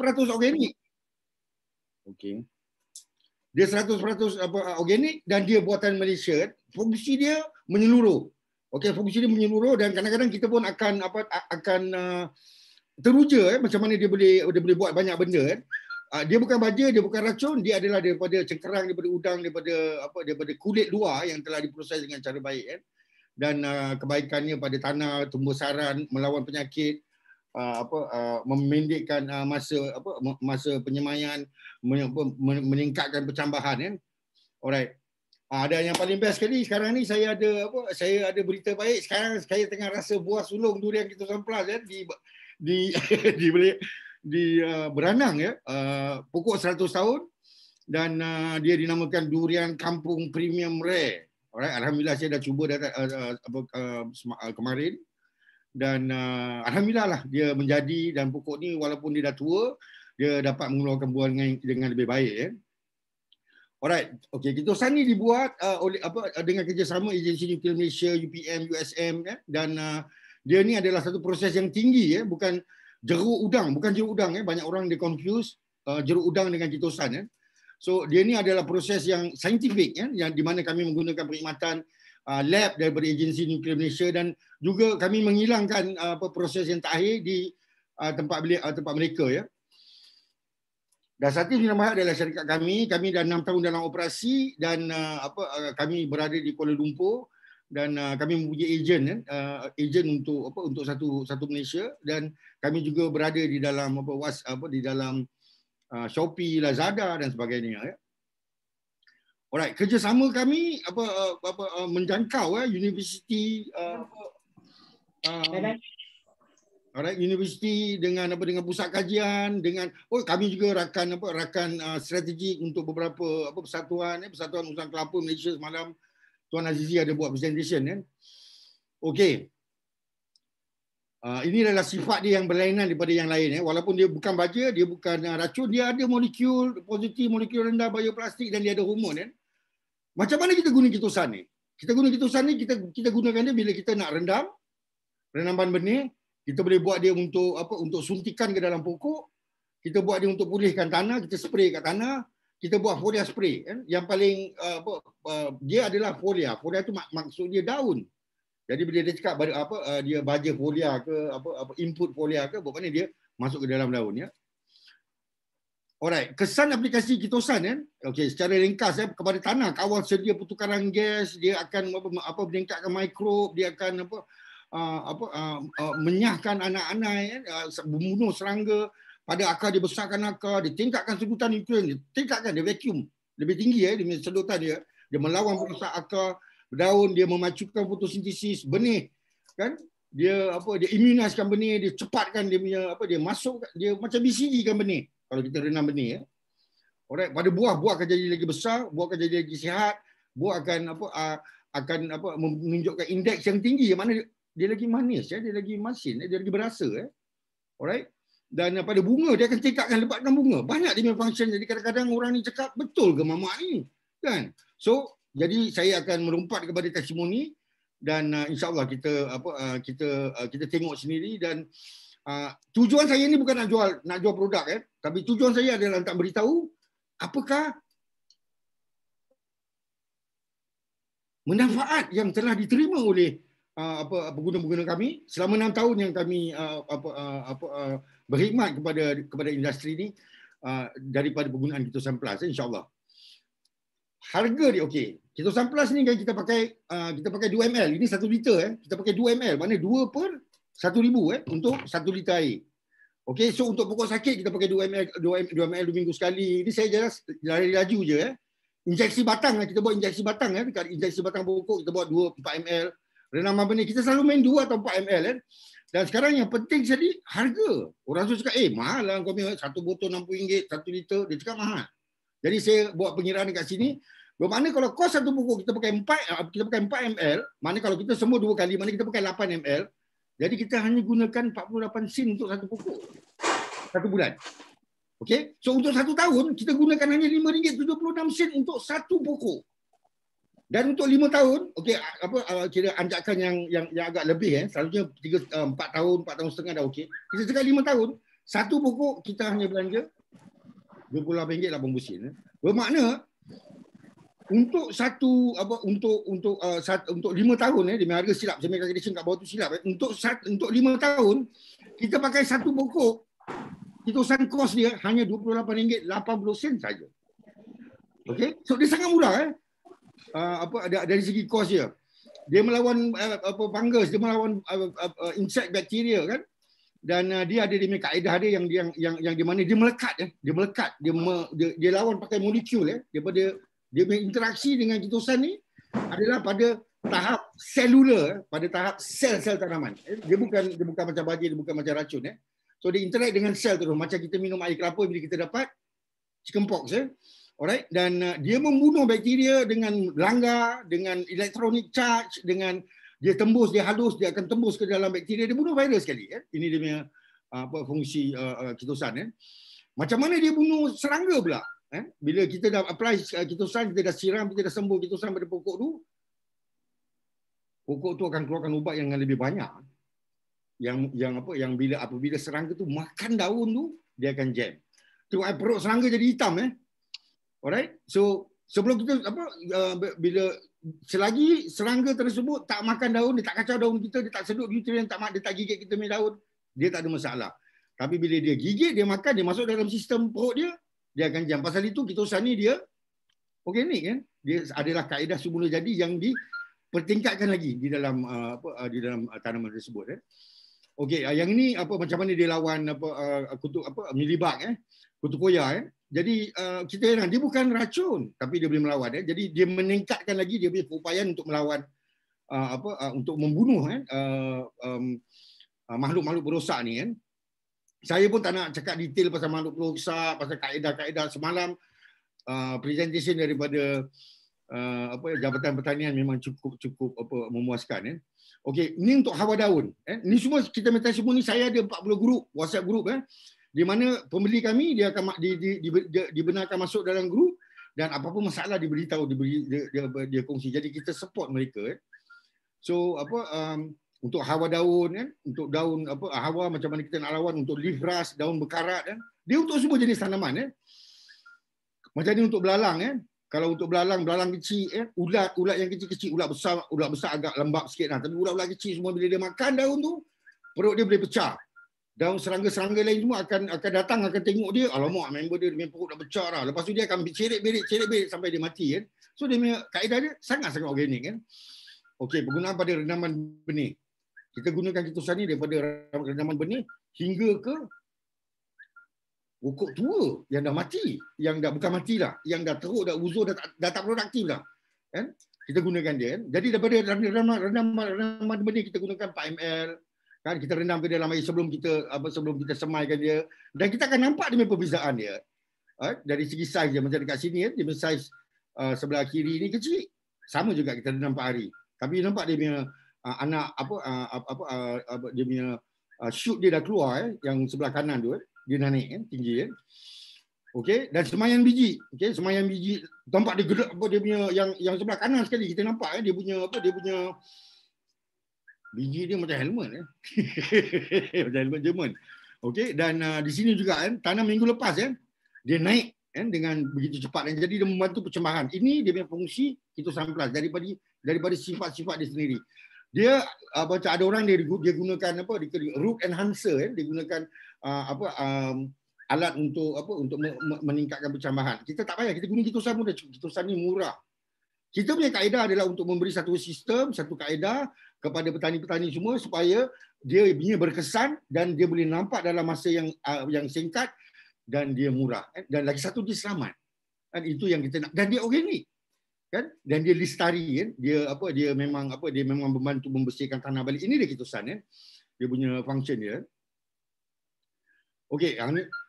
organik. Okey. Dia 100% organik dan dia buatan Malaysia. Fungsi dia menyeluruh. Okey, fungsi dia menyeluruh dan kadang-kadang kita pun akan teruja macam mana dia boleh buat banyak benda kan. Dia bukan baja, dia bukan racun, dia adalah daripada cengkerang, daripada udang, daripada kulit luar yang telah diproses dengan cara baik kan. Dan kebaikannya pada tanah, tumbuh saran, melawan penyakit, memendekkan masa penyemaian, meningkatkan pencambahan kan. Alright. Ada yang paling best sekali sekarang ni saya ada berita baik. Sekarang saya tengah rasa buah sulung durian Kitosan Plus kan di Beranang ya. Pokok 100 tahun dan dia dinamakan durian kampung premium rare. Alright, alhamdulillah saya dah cuba kemarin dan alhamdulillah lah dia menjadi dan pokok ni walaupun dia dah tua dia dapat mengeluarkan buah dengan lebih baik ya. Alright, okey, Kitosan ni dibuat dengan kerjasama Agensi Nuklear Malaysia, UPM, USM ya, dan dia ni adalah satu proses yang tinggi ya, bukan jeruk udang ya, banyak orang dia confuse jeruk udang dengan Kitosan ya. So dia ni adalah proses yang saintifik ya, yang di mana kami menggunakan perkhidmatan lab daripada Agensi Nuklear Malaysia dan juga kami menghilangkan proses yang terakhir di tempat mereka ya. Dasati Bina Mahat adalah syarikat kami dah 6 tahun dalam operasi dan kami berada di Kuala Lumpur dan kami mempunyai ejen untuk satu Malaysia dan kami juga berada di dalam di dalam Shopee, Lazada dan sebagainya ya. Alright, kerjasama kami menjangkau universiti universiti dengan pusat kajian dengan kami juga rakan strategik untuk beberapa persatuan usaha kelapa Malaysia. Semalam Tuan Azizi ada buat presentation kan. Okey. Ini adalah sifat dia yang berlainan daripada yang lain ya. Walaupun dia bukan baja, dia bukan racun, dia ada molekul positif, molekul rendah bioplastik dan dia ada hormon kan. Macam mana kita guna Kitosan ni? Kita gunakan dia bila kita nak renaman benih. Kita boleh buat dia untuk suntikan ke dalam pokok. Kita buat dia untuk pulihkan tanah, kita spray kat tanah. Kita buat foliar spray kan. Yang paling dia adalah foliar. Foliar tu maksud dia daun. Jadi bila dia cakap dia baja foliar ke input foliar ke, buat mana dia masuk ke dalam daun ya. Alright, kesan aplikasi Kitosan kan. Okey, secara ringkas kepada tanah, kawal sedia pertukaran gas, dia akan meningkatkan mikrob, dia akan menyahkan anak-anak membunuh serangga pada akar, dia besarkan akar, dia tingkatkan sedutan nuklear, dia vacuum lebih tinggi dia sedutan dia melawan perosak akar daun, dia memacukan fotosintesis benih kan, dia immuniskan benih, dia cepatkan dia punya dia masuk, dia macam BCG kan benih kalau kita renam benih ya. Alright, pada buah akan jadi lagi besar, buah akan jadi lagi sihat, buah akan menunjukkan indeks yang tinggi, yang mana dia lagi manis ya, dia lagi masin, dia lagi berasa ya. Alright. Dan pada bunga dia akan tingkatkan lebatkan bunga. Banyak dia punya function. Jadi kadang-kadang orang ni cakap betul ke mamak ni? Kan? So, jadi saya akan melompat kepada testimoni dan insya-Allah kita tengok sendiri dan tujuan saya ni bukan nak jual produk tapi tujuan saya adalah nak beritahu apakah manfaat yang telah diterima oleh pengguna-pengguna kami selama 6 tahun yang kami berkhidmat kepada industri ni daripada penggunaan Kitosan Plus insya-Allah. Harga dia okey. Kitosan Plus ni kan kita pakai 2 ml. Ini 1 liter kita pakai 2 ml. Mana 2 per 1,000 untuk 1 liter air. Okey, so untuk pokok sakit kita pakai 2 ml 2 minggu sekali. Ini saya lari laju je Injeksi batang kita buat injeksi batang dekat injeksi batang pokok kita buat 2-4 ml. Renaman benih kita selalu main 2 atau 4 ml Dan sekarang yang penting sekali harga. Orang tu cakap mahal lah kau punya 1 botol RM60 1 liter, dia cakap mahal. Jadi saya buat pengiraan dekat sini. Bermakna kalau kos satu pokok kita pakai 4 ml, mana kalau kita semua 2 kali, mana kita pakai 8 ml. Jadi kita hanya gunakan 48 sen untuk satu pokok. 1 bulan. Okey. So untuk 1 tahun kita gunakan hanya RM5.76 untuk satu pokok. Dan untuk 5 tahun, okey, kira anjakan yang agak lebih selalunya 4 tahun setengah dah okey. Kita cakap 5 tahun, Satu pokok kita hanya belanja RM28.80. Bermakna untuk untuk 5 tahun demi harga silap, saya punya calculation kat bawah tu silap untuk 5 tahun kita pakai satu pokok, kitusan kos dia hanya RM28.80 saja. Okey, so dia sangat murah dari segi kos dia. Dia melawan fungus, dia melawan insect, bakteria kan. Dan dia ada punya kaedah dia yang di mana dia melekat dia lawan pakai molekul daripada dia punya interaksi dengan kitosan ni adalah pada tahap selular, pada tahap sel-sel tanaman. Dia bukan macam baja, dia bukan macam racun So dia interact dengan sel terus, macam kita minum air kelapa bila kita dapat chickenpox alright, dan dia membunuh bakteria dengan langgar, dengan electronic charge, dengan dia tembus, dia halus, dia akan tembus ke dalam bakteria, dia bunuh virus sekali. Ini dia punya fungsi kitosan. Macam mana dia bunuh serangga pula? Bila kita dah apply kitosan, kita dah siram, kita dah sembuh kitosan pada pokok tu, pokok tu akan keluarkan ubat yang lebih banyak. Yang apabila serangga tu makan daun tu, dia akan jam. Tengok perut serangga jadi hitam Alright. So sebelum kita bila selagi serangga tersebut tak makan daun, dia tak kacau daun kita, dia tak sedut nutrien, dia tak gigit kita punya daun, dia tak ada masalah. Tapi bila dia gigit, dia makan, dia masuk dalam sistem perut dia akan jam. Pasal itu kitosan ni dia organik kan. Dia adalah kaedah semula jadi yang dipertingkatkan lagi di dalam tanaman tersebut Okey, yang ini macam mana dia lawan kutu milibak kutu koya Jadi kita heran, dia bukan racun tapi dia boleh melawan Jadi dia meningkatkan lagi dia punya keupayaan untuk melawan untuk membunuh makhluk-makhluk perosak ni Saya pun tak nak cakap detail pasal makhluk perosak, pasal kaedah-kaedah. Semalam presentation daripada Jabatan Pertanian memang cukup memuaskan Okey, ini untuk hawa daun Ini semua kita minta semua ni, saya ada 40 grup, WhatsApp grup di mana pembeli kami dia akan dibenarkan masuk dalam grup dan apa-apa masalah diberitahu, dia kongsi. Jadi kita support mereka So untuk hawa daun untuk daun hawa macam mana kita nak lawan, untuk leaf rust, daun berkarat dia untuk semua jenis tanaman Macam ni untuk belalang Kalau untuk belalang kecil ulat yang kecil-kecil, ulat besar agak lembab sikit tapi ulat kecil semua bila dia makan daun tu, perut dia boleh pecah. Daun serangga-serangga lain semua akan datang, akan tengok dia, alamak member dia punya perut dah pecah dah. Lepas tu dia akan cerit-berit sampai dia mati So dia punya kaedah dia sangat-sangat organik Okey, penggunaan pada renaman benih. Kita gunakan kitosan ni daripada renaman benih hingga ke pokok tua yang dah mati, yang dah bukan matilah, yang dah teruk, dah uzur, dah tak produktif dah. Kita gunakan dia Jadi daripada renaman benih kita gunakan 4 ml kita rendam ke dalam air sebelum kita semaikan dia, dan kita akan nampak dia punya perbezaan dia dari segi saiz dia. Macam dekat sini dia punya saiz sebelah kiri ni kecil, sama juga kita rendam 4 hari, tapi nampak dia punya anak dia punya shoot dia dah keluar yang sebelah kanan tu dia naik tinggi Okey, dan semaian biji. Semaian biji nampak dia gerak dia punya yang sebelah kanan sekali kita nampak dia punya biji dia macam helmet macam helmet Jerman. Okey, dan di sini juga tanam minggu lepas dia naik dengan begitu cepat dan jadi dia membantu percembahan. Ini dia punya fungsi kitosan plus daripada sifat-sifat dia sendiri. Dia macam ada orang dia gunakan root enhancer dia gunakan alat untuk meningkatkan percambahan. Kita tak payah, kita guna kitosan pun dah cukup. Kitosan ni murah. Kita punya kaedah adalah untuk memberi satu sistem, satu kaedah kepada petani-petani semua supaya dia punya berkesan dan dia boleh nampak dalam masa yang singkat dan dia murah. Dan lagi satu, dia selamat. Itu yang kita nak. Dan dia organik. Dan dia lestari. Dia memang membantu membersihkan tanah balik. Ini dia kitosan. Dia punya function dia. Okey,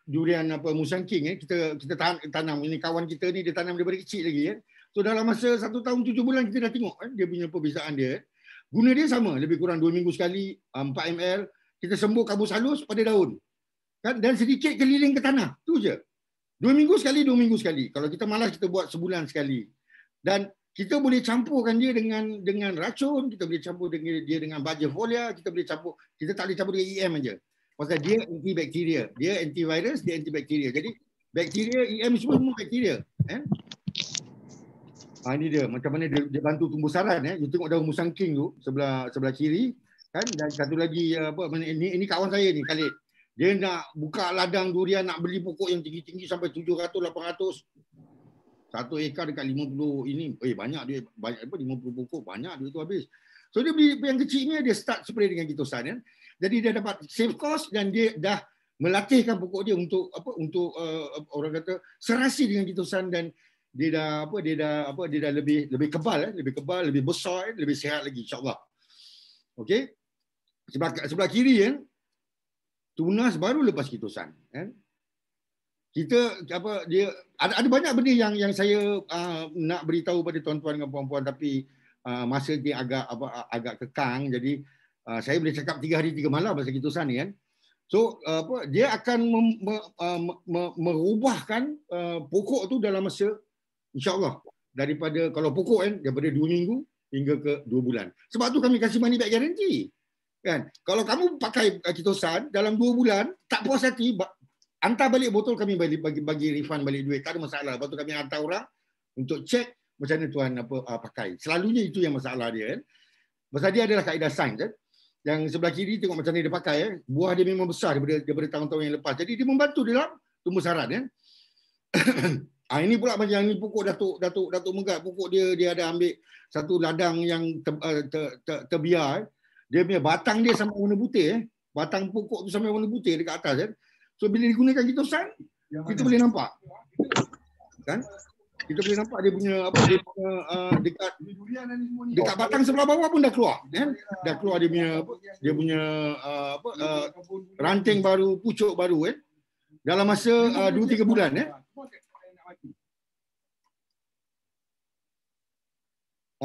durian Musang King kita tanam. Ini kawan kita ni dia tanam daripada kecil lagi So dalam masa 1 tahun 7 bulan kita dah tengok dia punya perbezaan dia. Guna dia sama, lebih kurang 2 minggu sekali, 4 ml. Kita sembur kabus halus pada daun. Dan sedikit keliling ke tanah. Tu je. 2 minggu sekali, 2 minggu sekali. Kalau kita malas kita buat sebulan sekali. Dan kita boleh campurkan dia dengan racun, kita boleh campur dia dengan baja folia, kita tak boleh campur dengan EM aja. Pasal dia antibakteria, dia antivirus, dia antibakteria. Jadi bakteria, EM semua bakteria. Ini dia macam mana dia bantu tumbuh saran. You tengok daun musangking tu sebelah kiri kan, dan satu lagi ini kawan saya ni Khalid. Dia nak buka ladang durian, nak beli pokok yang tinggi-tinggi sampai 700 800. 1 ekar dekat 50 ini. Banyak duit, banyak 50 pokok, banyak duit tu habis. So dia beli yang kecil ni, dia start spray dengan gitosan kan. Jadi dia dapat save cost dan dia dah melatihkan pokok dia untuk orang kata serasi dengan gitosan, dan dia dah lebih kebal, lebih besar, lebih sihat lagi insya-Allah. Okey. Sebelah kiri kan, tunas baru lepas gitosan kan. Kita dia ada banyak benda yang saya nak beritahu pada tuan-tuan dan puan-puan, tapi masa dia agak kekang, jadi saya boleh cakap 3 hari 3 malam pasal gitosan ni kan. So dia akan merubahkan pokok tu dalam masa insya-Allah, daripada kalau pokok kan daripada 2 minggu hingga ke 2 bulan. Sebab tu kami kasih money back guarantee. Kan? Kalau kamu pakai gitosan dalam 2 bulan tak puas hati, hantar balik botol, kami bagi refund balik duit, tak ada masalah. Lepas tu kami hantar orang untuk cek macam mana tuan pakai. Selalunya itu yang masalah dia kan. Pasal dia adalah kaedah sains kan. Yang sebelah kiri tengok macam mana dia pakai buah dia memang besar daripada tahun-tahun yang lepas. Jadi dia membantu dalam tumbuh saran kan. Ini pula macam ni pokok Datuk Megat, pokok dia ada ambil satu ladang yang terbiar. Dia punya batang dia sampai warna putih batang pokok tu sampai warna putih dekat atas kan. So bila digunakan gitosan, kita boleh nampak. Kan? Kita boleh nampak dia punya dekat batang sebelah bawah pun dah keluar kan? Dah keluar dia punya ranting baru, pucuk baru kan. Dalam masa 2-3 bulan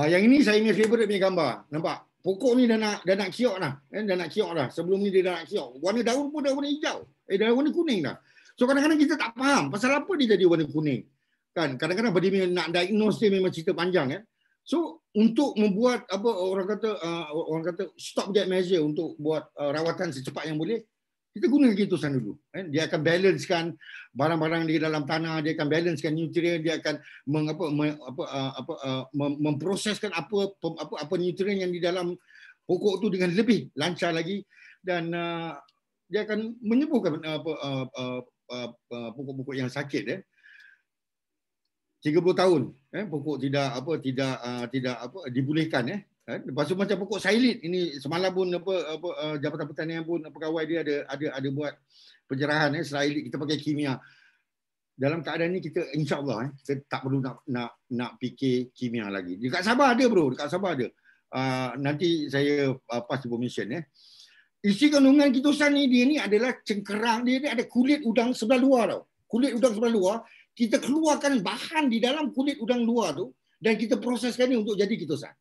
yang ini saya punya favorite punya gambar. Nampak? Pokok ni dah nak kiok dah. Dah nak kiok dah. Sebelum ni dia dah nak kiok. Warna daun pun dah warna hijau. Dah warna kuning dah. So kadang-kadang kita tak faham pasal apa dia jadi warna kuning. Kan kadang-kadang dia nak diagnose dia memang cerita panjang kan. So untuk membuat orang kata stop gap measure, untuk buat rawatan secepat yang boleh, kita guna gitosan dulu. Dia akan balancekan barang-barang di dalam tanah, dia akan balancekan nutrien, dia akan memproseskan apa nutrien yang di dalam pokok tu dengan lebih lancar lagi, dan dia akan menyembuhkan pokok-pokok yang sakit 30 tahun pokok tidak dibolehkan Lepas tu macam pokok sailit ini, semalam pun Jabatan Pertanian pun pegawai dia ada buat pencerahan sailit kita pakai kimia. Dalam keadaan ni kita insya-Allah kita tak perlu nak fikir kimia lagi. Dekat Sabah ada bro, dekat Sabah ada. Nanti saya pass information Isi kandungan gitosan ni, dia ni adalah cengkerang, dia ni ada kulit udang sebelah luar tau. Kulit udang sebelah luar, kita keluarkan bahan di dalam kulit udang luar tu dan kita proseskan ni untuk jadi gitosan.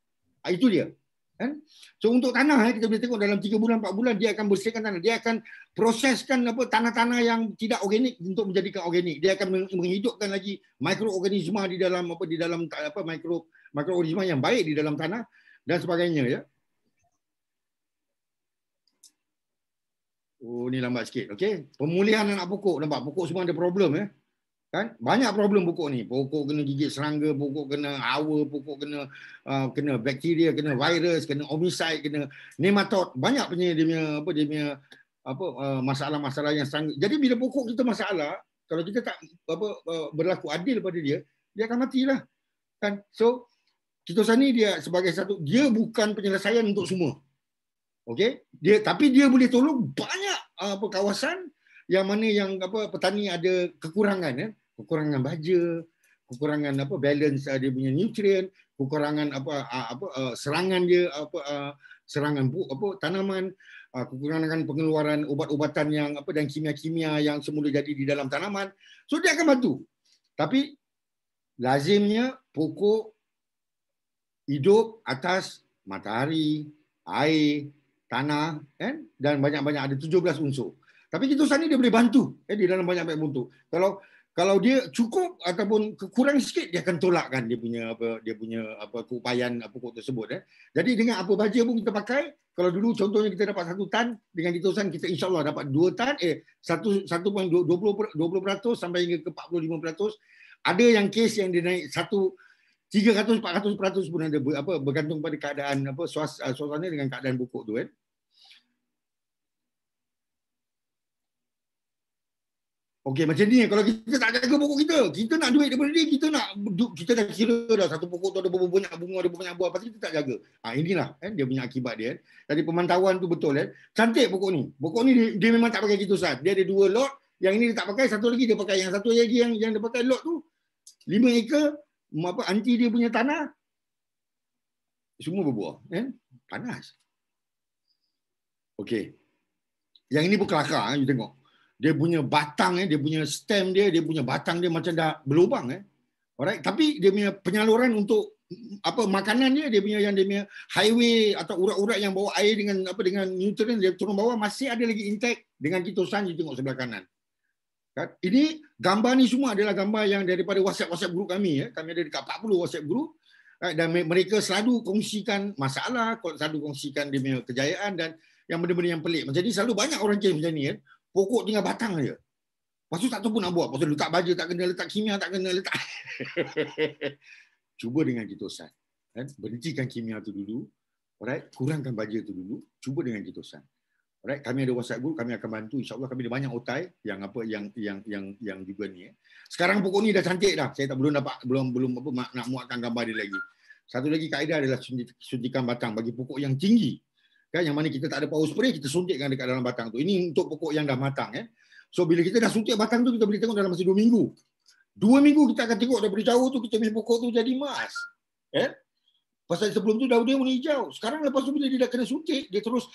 Itu dia. Kan? So untuk tanah kita boleh tengok dalam 3 bulan 4 bulan dia akan bersihkan tanah. Dia akan proseskan tanah-tanah yang tidak organik untuk menjadikan organik. Dia akan menghidupkan lagi mikroorganisma di dalam mikroorganisma yang baik di dalam tanah dan sebagainya Oh ni lambat sikit. Okey. Pemulihan anak pokok, nampak pokok semua ada problem Kan? Banyak problem pokok ni. Pokok kena gigit serangga, pokok kena hawa, pokok kena bakteria, kena virus, kena homicide, kena nematode. Banyak punya dia punya masalah-masalah yang sangat. Jadi bila pokok kita masalah, kalau kita tak berlaku adil pada dia akan matilah. Kan? So gitosan ni dia sebagai satu, dia bukan penyelesaian untuk semua. Okey? Tapi dia boleh tolong banyak kawasan yang mana yang petani ada kekurangan kekurangan baja, kekurangan balance dia punya nutrien, kekurangan serangan dia serangan tanaman, kekurangan pengeluaran ubat-ubatan yang dan kimia-kimia yang semula jadi di dalam tanaman. So dia akan bantu. Tapi lazimnya pokok hidup atas matahari, air, tanah dan banyak-banyak ada 17 unsur. Tapi gitosan ni dia boleh bantu di dalam banyak-banyak bentuk. Kalau Kalau dia cukup ataupun kurang sikit, dia akan tolakkan dia punya keupayaan pokok tersebut. Jadi dengan apa baja pun kita pakai, kalau dulu contohnya kita dapat 1 tan, dengan diterusan kita insya-Allah dapat 2 tan, 1.20% sampai hingga ke 45%. Ada yang kes yang dia naik 300-400% pun ada, bergantung pada keadaan suasana dengan keadaan pokok tu kan. Okey, macam ni kalau kita tak jaga pokok kita nak duit daripada dia, kita dah kira dah satu pokok tu ada berapa banyak bunga, ada berapa banyak buah, pasti kita tak jaga. Inilah dia punya akibat dia. Jadi pemantauan tu betul Cantik pokok ni. Pokok ni dia memang tak pakai kitosan. Dia ada 2 lot, yang ini dia tak pakai, satu lagi dia pakai. Yang satu lagi yang dia pakai lot tu 5 ekar, anti dia punya tanah semua berbuah, panas. Okey. Yang ini pun kelakar, you tengok. Dia punya batang, dia punya stem dia punya batang dia macam dah berlubang. Alright, tapi dia punya penyaluran untuk makanan dia punya highway atau urat-urat yang bawa air dengan nutrien dia turun bawah masih ada lagi intact dengan kitosan. You tengok sebelah kanan. Kan? Ini gambar ni semua adalah gambar yang daripada WhatsApp group kami. Kami ada dekat 40 WhatsApp group. Dan mereka selalu kongsikan masalah, selalu kongsikan dia punya kejayaan dan yang benda-benda yang pelik. Jadi selalu banyak orang macam ni pokok tinggal batang aja. Lepas tu tak tahu pun nak buat. Lepas tu letak baja tak kena, letak kimia tak kena, letak. Cuba dengan kitosan. Berhentikan kimia tu dulu. Alright, kurangkan baja tu dulu. Cuba dengan kitosan. Alright, kami ada WhatsApp group, kami akan bantu. InsyaAllah kami ada banyak otai yang juga ni. Sekarang pokok ni dah cantik dah. Saya belum nak muatkan gambar dia lagi. Satu lagi kaedah adalah suntikan batang bagi pokok yang tinggi. Yang mana kita tak ada power spray, kita suntikkan dekat dalam batang tu. Ini untuk pokok yang dah matang. So bila kita dah suntik batang tu, kita boleh tengok dalam masa 2 minggu. 2 minggu kita akan tengok daripada jauh tu, kita punya pokok tu jadi emas. Pasal sebelum tu daun dia warna hijau. Sekarang lepas tu bila dia dah kena suntik, dia terus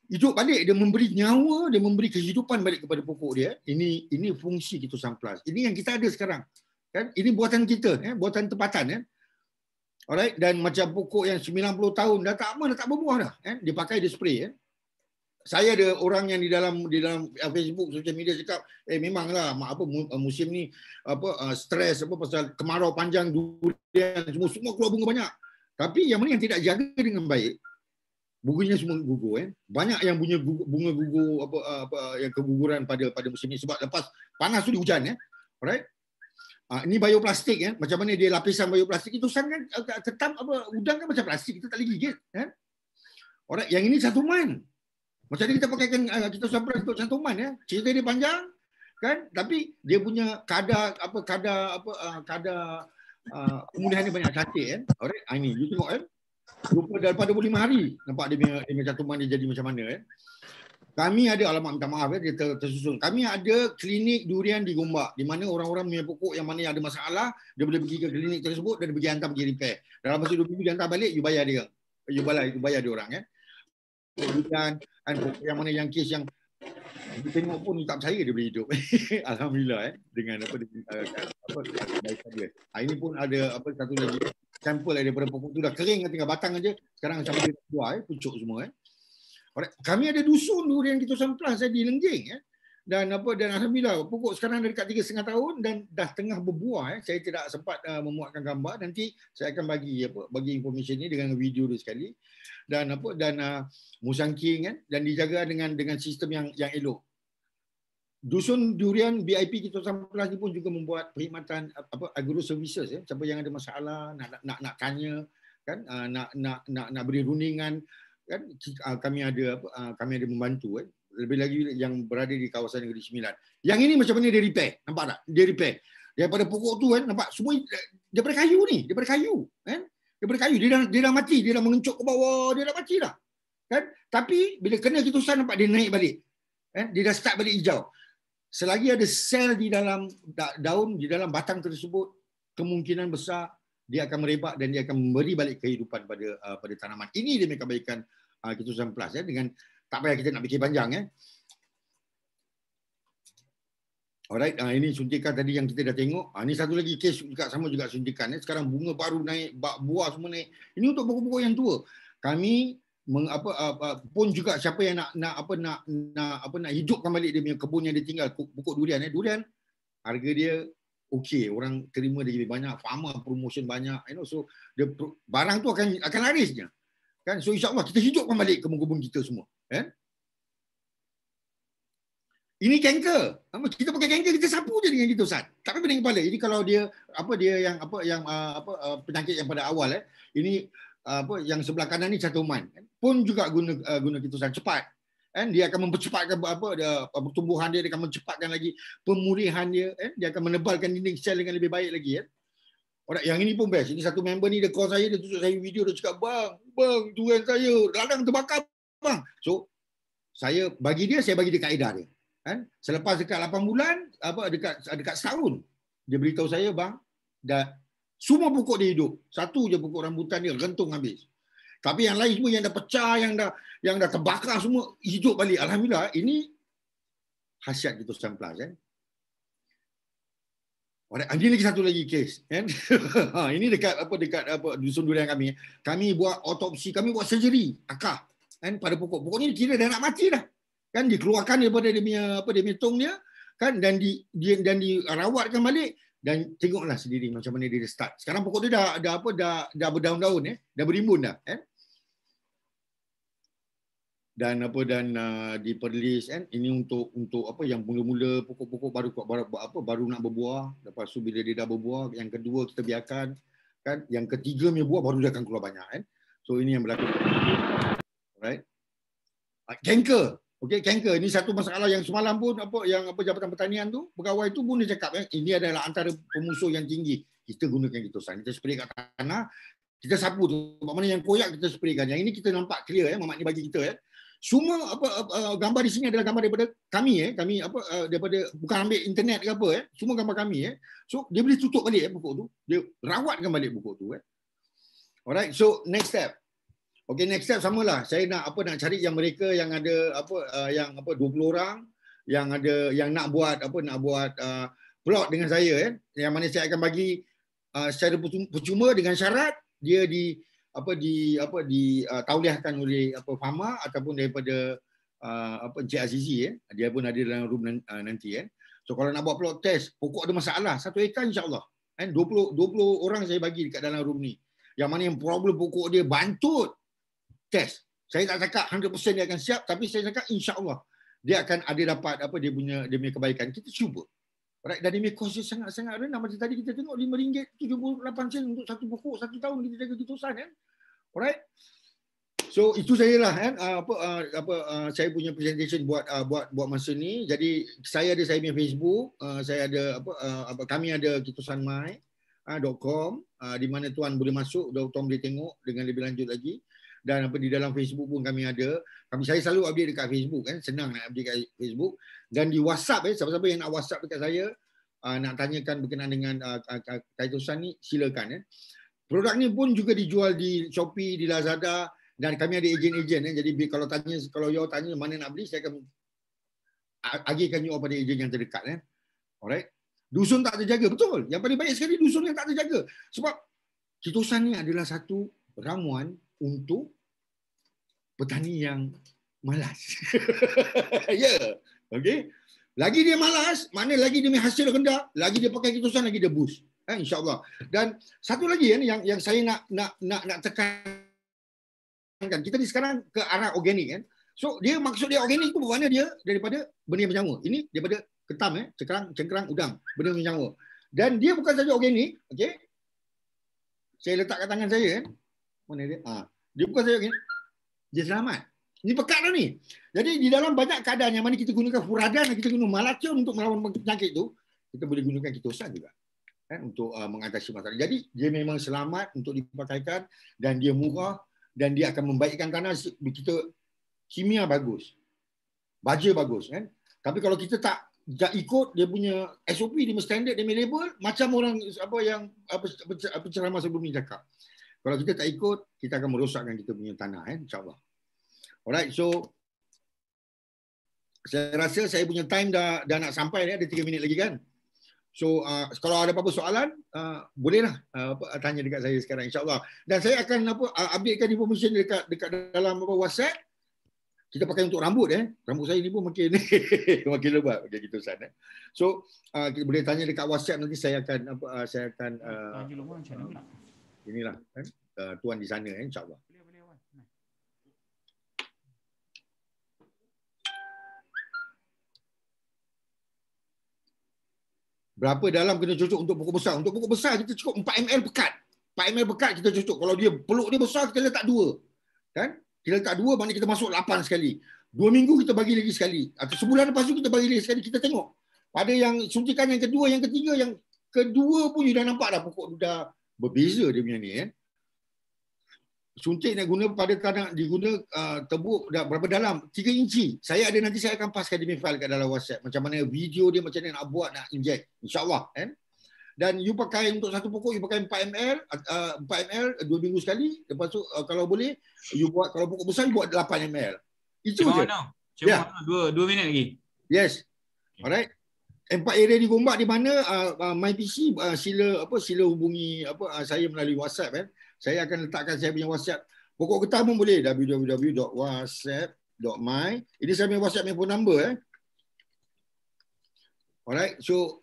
hidup balik. Dia memberi nyawa, dia memberi kehidupan balik kepada pokok dia. Ini fungsi Kitosan Plus. Ini yang kita ada sekarang. Ini buatan kita, buatan tempatan. Alright, dan macam pokok yang 90 tahun dah tak berbuah dah. Dia pakai, dia spray. Saya ada orang yang di dalam Facebook, social media cakap, memanglah musim ni stres pasal kemarau panjang, durian semua keluar bunga banyak. Tapi yang mana yang tidak jaga dengan baik, bunganya semua gugur. Banyak yang punya bunga gugur yang keguguran pada musim ni sebab lepas panas tu di hujan. Alright. Ini bioplastik macam mana dia lapisan bioplastik itu sangat ketam udang kan macam plastik, kita tak boleh gigit Alright, yang ini cantuman. Macam ni kita pakaikan Kitosan Plus untuk cantuman cerita dia panjang kan, tapi dia punya kadar kemudahan dia banyak cantik Alright, ini you tengok rupa daripada 25 hari nampak dia punya cantuman dia jadi macam mana Kami ada, alamak minta maaf dia tersusun. Kami ada klinik durian di Gombak di mana orang-orang punya pokok yang mana yang ada masalah, dia boleh pergi ke klinik tersebut dan dia pergi hantar pergi repair. Dalam masa 2 minggu dia hantar balik, you bayar dia. You bayar dia orang Durian pokok yang mana yang kes yang kita tengok pun tak percaya dia boleh hidup. Alhamdulillah dengan kebaikan dia. Ini pun ada satu lagi sampel daripada pokok tu dah kering tinggal batang aja. Sekarang sampai dia buah pucuk semua Kami ada dusun durian Kitosan Plus di Lengging dan alhamdulillah pokok sekarang dah dekat 3,5 tahun dan dah tengah berbuah. Saya tidak sempat memuatkan gambar, nanti saya akan bagi information ni dengan video dia sekali dan musangking dan dijaga dengan sistem yang elok. Dusun durian BIP Kitosan Plus ni pun juga membuat perkhidmatan agro services siapa yang ada masalah nak tanya kan nak beri rundingan kan kami ada membantu lebih lagi yang berada di kawasan Negeri Sembilan. Yang ini macam mana dia repair, nampak tak? Dia repair daripada pokok tu nampak semua daripada kayu ni, daripada kayu dia dah mati, dia dah mengencuk ke bawah, dia dah mati dah kan. Tapi bila kena kitosan nampak dia naik balik dia dah start balik hijau. Selagi ada sel di dalam daun, di dalam batang tersebut, kemungkinan besar dia akan merebak dan dia akan memberi balik kehidupan pada tanaman. Ini dia kebaikan Kitosan Plus dengan tak payah kita nak fikir panjang Alright, ini suntikan tadi yang kita dah tengok. Ini satu lagi kes juga sama juga suntikan Sekarang bunga baru naik, buah semua naik. Ini untuk pokok-pokok yang tua. Kami pun juga siapa yang nak hidupkan balik dia punya kebun yang dia tinggal, pokok durian. Durian harga dia okey, orang terima dia lebih banyak, farmer promotion banyak, so barang tu akan larisnya. Kan? So insya-Allah kita hidupkan balik kebun-kebun kita semua, kan? Ini kanker. Kita pakai kanker, kita sapu je dengan kita Ustaz. Tak payah pening kepala. Ini kalau dia penyakit yang pada awal ini yang sebelah kanan ni catuman. Pun juga guna kita Ustaz cepat. Kan dia akan mempercepatkan pertumbuhan dia akan mencepatkan lagi pemulihan dia, dia akan menebalkan dinding sel dengan lebih baik lagi. Alright, yang ini pun best. Ini satu member ni dia call saya, dia tunjuk saya video, dia cakap, bang, tuan saya ladang terbakar bang. So saya bagi dia kaedah dia. Kan? Selepas dekat 8 bulan, dekat setahun, dia beritahu saya, bang, dah semua pokok dia hidup. Satu je pokok rambutan dia rentung habis. Tapi yang lain semua yang dah pecah, yang dah terbakar semua hidup balik. Alhamdulillah, ini khasiat kita Kitosan Plus kan. Ini lagi satu lagi kes kan. Ini dekat dusun durian kami. Kami buat autopsi, kami buat surgery akar kan pada pokok. Pokok ni kira dah nak mati dah. Kan dikeluarkan daripada dia punya tong dia kan, dan dirawatkan balik, dan tengoklah sendiri macam mana dia start. Sekarang pokok dia dah berdaun-daun dah berimbun dah kan. Dan diperlis kan, ini untuk yang mula-mula pokok-pokok baru nak berbuah. Lepas tu bila dia dah berbuah, yang kedua kita biarkan kan, yang ketiga punya buah baru dia akan keluar banyak kan. So ini yang berlaku. Alright. Kanker. Okey, kanker ini satu masalah yang semalam pun Jabatan Pertanian tu, pegawai tu pun dia cakap ini adalah antara pemusuh yang tinggi. Kita gunakan Kitosan. Kita spray kat tanah, kita sapu tu. Mana yang koyak kita spraykan. Yang ini kita nampak clear Mamat ni bagi kita Semua gambar di sini adalah gambar daripada kami daripada bukan ambil internet ke apa semua gambar kami So dia boleh tutup balik pokok tu. Dia rawatkan balik pokok tu Alright, so next step. Okey, next step samalah. Saya nak cari yang mereka yang ada 20 orang yang nak buat plot dengan saya yang mana saya akan bagi secara percuma dengan syarat dia tauliahkan oleh farmer ataupun daripada Encik Azizi dia pun ada dalam room nanti So kalau nak buat plot test, pokok ada masalah 1 ekar insya-Allah 20 orang saya bagi dekat dalam room ni. Yang mana yang problem pokok dia bantut, test. Saya tak cakap 100% dia akan siap, tapi saya cakap insya-Allah dia akan ada dapat dia punya kebaikan. Kita cuba. Alright, dan dia kos sangat-sangat rendah. Macam tadi kita tengok RM5.78 untuk satu pokok 1 tahun kita jaga Kitosan Alright. So itu saya lah saya punya presentation buat masa ni. Jadi saya punya Facebook, saya ada kami ada kitosanmai.com di mana tuan boleh masuk, tuan boleh tengok dengan lebih lanjut lagi. Dan di dalam Facebook pun kami ada. Saya selalu update dekat Facebook senang nak update dekat Facebook. Dan di WhatsApp siapa-siapa yang nak WhatsApp dekat saya nak tanyakan berkenaan dengan Kitosan ni, silakan Produk ni pun juga dijual di Shopee, di Lazada, dan kami ada ejen-ejen jadi kalau you tanya mana nak beli, saya akan agihkan you pada ejen yang terdekat Alright. Dusun tak terjaga, betul. Yang paling baik sekali dusun yang tak terjaga. Sebab Kitosan ni adalah satu ramuan untuk petani yang malas. Okey. Lagi dia malas, mana lagi dia hasil rendah, lagi dia pakai Kitosan, lagi dia boost. InsyaAllah. Dan satu lagi yang saya nak tekankan, kita ni sekarang ke arah organik So dia maksud dia organik tu bermakna dia daripada benda yang berjangwa. Ini daripada ketam cengkerang udang, benda yang berjangwa. Dan dia bukan saja organik, okey. Saya letak kat tangan saya mana dia? Dia bukan saja organik. Dia selamat. Ini pekat dah ni. Jadi di dalam banyak keadaan yang mana kita gunakan furadan, kita guna malacun untuk melawan penyakit tu, kita boleh gunakan Kitosan juga untuk mengatasi masalah. Jadi dia memang selamat untuk dipakaikan dan dia murah dan dia akan membaikkan tanah. Kita kimia bagus, baja bagus Tapi kalau kita tak ikut dia punya SOP, dia punya standard, dia punya label, macam orang ceramah sebelum ni cakap. Kalau kita tak ikut, kita akan merosakkan kita punya tanah insya-Allah. Alright, so saya rasa saya punya time dah nak sampai ada 3 minit lagi kan. So kalau ada apa-apa soalan bolehlah tanya dekat saya sekarang insya-Allah. Dan saya akan updatekan information dekat dalam WhatsApp Kita pakai untuk rambut rambut saya ni pun makin makin lebat macam gitu sana. So kita boleh tanya dekat WhatsApp, nanti saya akan inilah kan tuan di sana insya-Allah. Berapa dalam kena cucuk untuk pokok besar? Untuk pokok besar kita cukup 4 ml pekat. 4 ml pekat kita cucuk. Kalau dia peluk dia besar, kita letak 2. Kan? Kita letak 2, maknanya kita masuk 8 sekali. 2 minggu kita bagi lagi sekali. Atau sebulan lepas tu kita bagi lagi sekali. Kita tengok. Pada yang suntikan yang kedua, yang ketiga, yang kedua pun you dah nampak dah pokok dah berbeza dia punya ni. Suntik nak guna pada tanah, diguna tebuk dah berapa dalam? 3 inci. Saya ada, nanti saya akan paskan di file kat dalam WhatsApp. Macam mana video dia, macam mana nak buat, nak inject. InsyaAllah. Dan you pakai untuk satu pokok, you pakai 4 ml, 4 ml 2 minggu sekali. Lepas tu kalau boleh, you buat, kalau pokok besar, you buat 8 ml. Itu je. Cuma 2 minit lagi. Yes. Alright. 4 area di Gombak di mana MyPC sila hubungi saya melalui WhatsApp. Saya akan letakkan saya punya WhatsApp. Pokok getah pun boleh, www.whatsapp.my. Ini saya punya WhatsApp punya phone number. Alright, so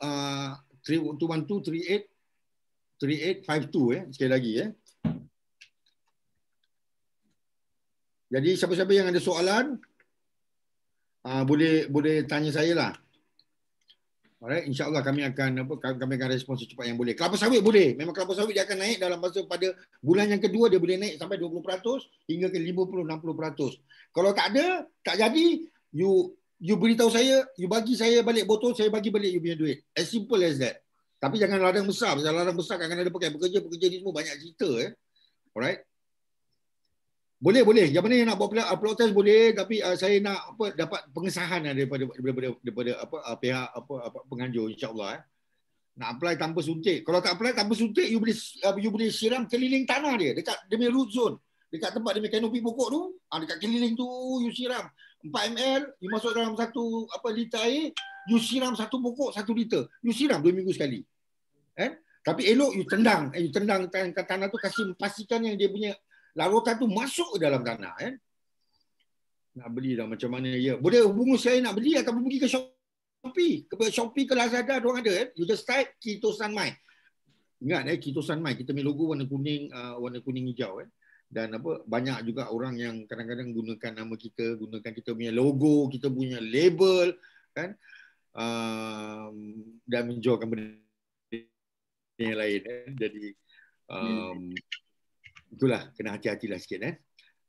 212-3852 sekali lagi. Jadi siapa-siapa yang ada soalan boleh tanya saya lah. Alright, insya-Allah kami akan respon secepat yang boleh. Kelapa sawit boleh. Memang kelapa sawit dia akan naik dalam masa pada bulan yang kedua, dia boleh naik sampai 20% hingga ke 50-60%. Kalau tak ada, tak jadi, you beritahu saya, you bagi saya balik botol, saya bagi balik you punya duit. As simple as that. Tapi jangan ladang besar. Pasal ladang besar kadang-kadang ada pakai pekerja ni semua banyak cerita. Alright. Boleh. Yang mana yang nak buat upload test boleh, tapi saya nak dapat pengesahan daripada pihak penganjur, insya-Allah. Nak apply tanpa suntik. Kalau tak apply tanpa suntik, you boleh siram keliling tanah dia dekat demi root zone. Dekat tempat demi kanopi pokok tu, dekat keliling tu you siram 4 ml, you masuk dalam satu liter air, you siram satu pokok 1 liter. You siram 2 minggu sekali. Tapi elok you tendang tanah tu, pastikan yang dia punya larutan tu masuk ke dalam tanah. Nak beli dah macam mana ya. Boleh hubungi saya nak beli ataupun pergi ke Shopee, ke Lazada, diorang ada. You just type Kitosan Mai. Ingat Kitosan Mai, kita punya logo warna kuning hijau. Dan banyak juga orang yang kadang-kadang gunakan nama kita, gunakan kita punya logo, kita punya label kan, dan menjualkan benda yang lain. Jadi itulah, kena hati-hatilah sikit.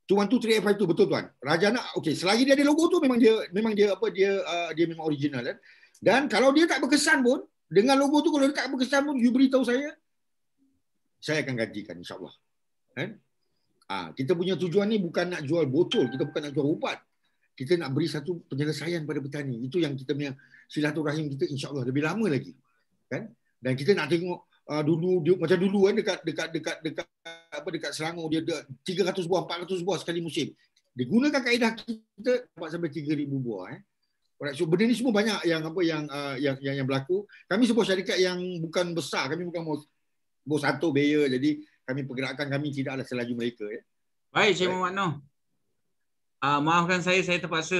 2123852 betul tuan. Rajana okey, selagi dia ada logo tu memang dia memang original Dan kalau dia tak berkesan pun, dengan logo tu kalau dia tak berkesan pun, you beritahu saya akan gajikan insya-Allah. Kita punya tujuan ni bukan nak jual botol, kita bukan nak jual ubat. Kita nak beri satu penyelesaian pada petani. Itu yang kita punya silaturahim kita, insya-Allah lebih lama lagi. Kan? Dan kita nak tengok dulu macam dulu dekat Selangor dia ada 300 buah 400 buah sekali musim. Digunakan kaedah kita dapat sampai 3000 buah. Alright, so benda ni semua banyak yang berlaku. Kami sebuah syarikat yang bukan besar, kami bukan bos satu Bayer, jadi kami pergerakan kami tidaklah selaju mereka. Baik, Cik Muhammad Noh. Maafkan saya terpaksa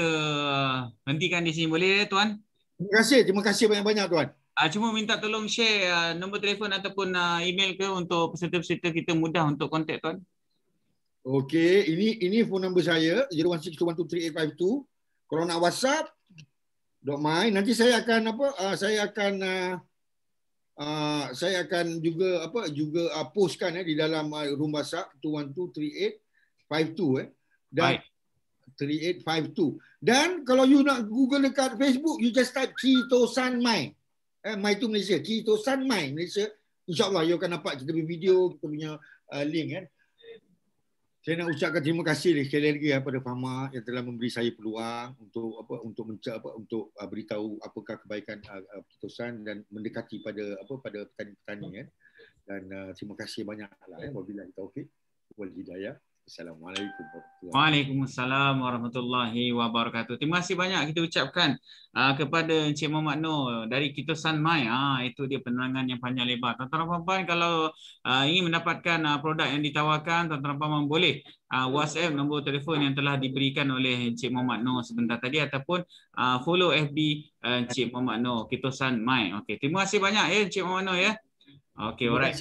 hentikan di sini, boleh tuan? Terima kasih banyak-banyak tuan. Cuma minta tolong share nombor telefon ataupun email ke untuk peserta-peserta kita mudah untuk kontak tuan. Okey, ini phone number saya 0162123852. Kalau nak WhatsApp, don't mind. Nanti saya akan saya akan juga postkan di dalam room WhatsApp 2123852 dan 3852. Dan kalau you nak Google dekat Facebook, you just type Kitosan Mai. Mai tu Malaysia, Kitosan Mai Malaysia. InsyaAllah you akan dapat kita punya video, kita punya link. Saya nak ucapkan terima kasih sekali lagi kepada Fahma yang telah memberi saya peluang untuk beritahu apakah kebaikan Kitosan dan mendekati pada petani-petani. Dan terima kasih banyaklah. Wabillahi taufik wal hidayah. Assalamualaikum warahmatullahi wabarakatuh. Waalaikumsalam warahmatullahi wabarakatuh. Terima kasih banyak kita ucapkan kepada Encik Muhammad Noor dari Kitosan Mai. Itu dia penerangan yang panjang lebar. Tuan-tuan dan puan-puan, kalau ingin mendapatkan produk yang ditawarkan, tuan-tuan dan puan-puan boleh WhatsApp nombor telefon yang telah diberikan oleh Encik Muhammad Noor sebentar tadi, ataupun follow FB Encik Muhammad Noor Kitosan Mai. Okey, terima kasih banyak ya Encik Muhammad Noor ya. Okey, alright.